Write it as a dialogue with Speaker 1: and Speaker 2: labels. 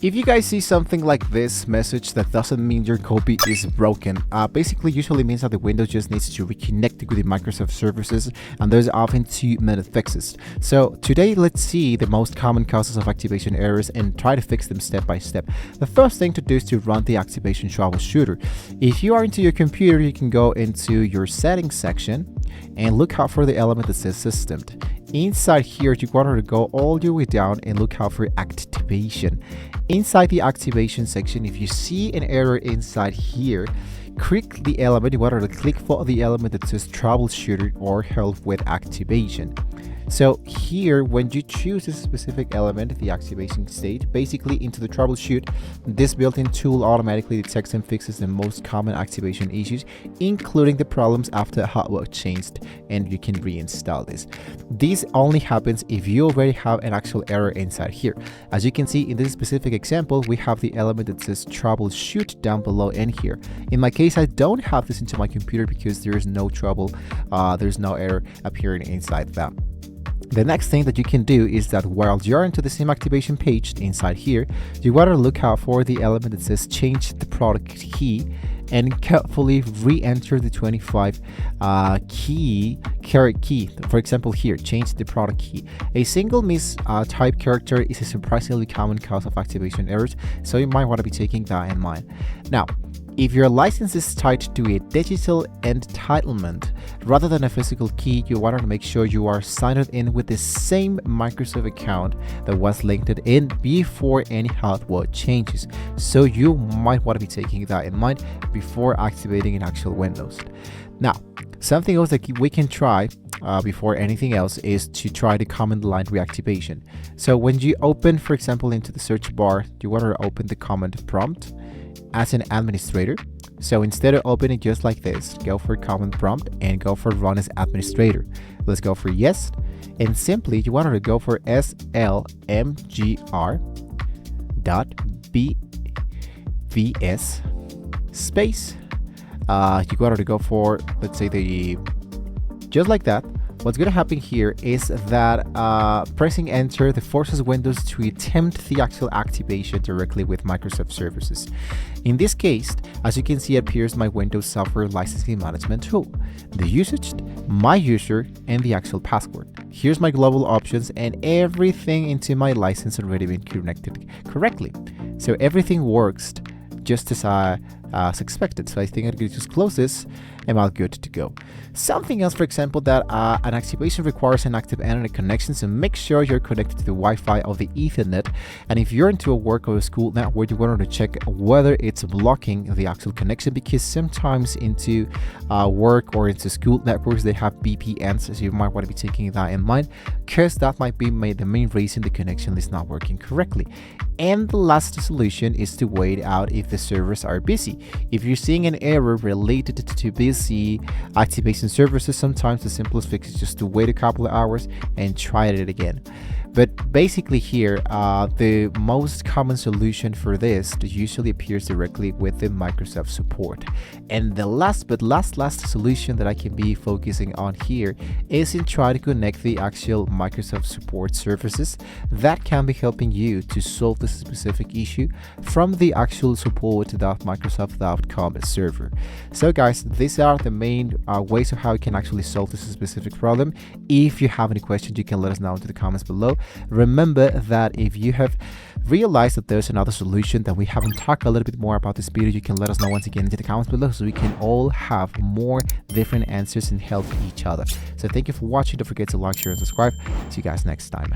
Speaker 1: If you guys see something like this message, that doesn't mean your copy is broken. Basically, usually means that the Windows just needs to reconnect with the Microsoft services, and there's often 2-minute fixes. So today, let's see the most common causes of activation errors and try to fix them step by step. The first thing to do is to run the activation troubleshooter. If you are into your computer, you can go into your settings section and look out for the element that says system. Inside here, you want to go all the way down and look out for activation. Inside the activation section, if you see an error inside here, click the element. You want to click for the element that says troubleshooter or help with activation. So here, when you choose a specific element, the activation state, basically into the troubleshoot, this built-in tool automatically detects and fixes the most common activation issues, including the problems after hardware changed, and you can reinstall this. This only happens if you already have an actual error inside here. As you can see in this specific example, we have the element that says troubleshoot down below and here. In my case, I don't have this into my computer because there is no trouble, there's no error appearing inside that. The next thing that you can do is that while you're into the same activation page inside here, you want to look out for the element that says change the product key and carefully re-enter the 25 caret key. For example, here, change the product key. A single mistyped character is a surprisingly common cause of activation errors, so you might want to be taking that in mind. Now, if your license is tied to a digital entitlement rather than a physical key, you want to make sure you are signed in with the same Microsoft account that was linked in before any hardware changes. So you might want to be taking that in mind before activating an actual Windows. Now, something else that we can try before anything else is to try the command line reactivation. So when you open, for example, into the search bar, you want to open the command prompt as an administrator. So instead of opening just like this, go for command prompt and go for run as administrator. Let's go for yes, and simply you want to go for slmgr.bvs space. You got to go for, let's say, just like that. What's going to happen here is that pressing enter, the forces Windows to attempt the actual activation directly with Microsoft services. In this case, as you can see, appears my Windows Software Licensing Management tool, the usage, my user, and the actual password. Here's my global options, and everything into my license already been connected correctly. So everything works just as expected. So I think I can just close this and I'm good to go. Something else, for example, that an activation requires an active internet connection, so make sure you're connected to the Wi-Fi or the Ethernet. And if you're into a work or a school network, you want to check whether it's blocking the actual connection, because sometimes into work or into school networks they have VPNs, so you might want to be taking that in mind, because that might be the main reason the connection is not working correctly. And the last solution is to wait out if the servers are busy. If you're seeing an error related to busy activation services, sometimes the simplest fix is just to wait a couple of hours and try it again. But basically here, the most common solution for this usually appears directly with the Microsoft support. And the last solution that I can be focusing on here is in trying to connect the actual Microsoft support services that can be helping you to solve this specific issue from the actual support.microsoft.com server. So guys, these are the main ways of how you can actually solve this specific problem. If you have any questions, you can let us know in the comments below. Remember that if you have realized that there's another solution that we haven't talked a little bit more about this video, you can let us know once again in the comments below, so we can all have more different answers and help each other. So thank you for watching. Don't forget to like, share, and subscribe. See you guys next time.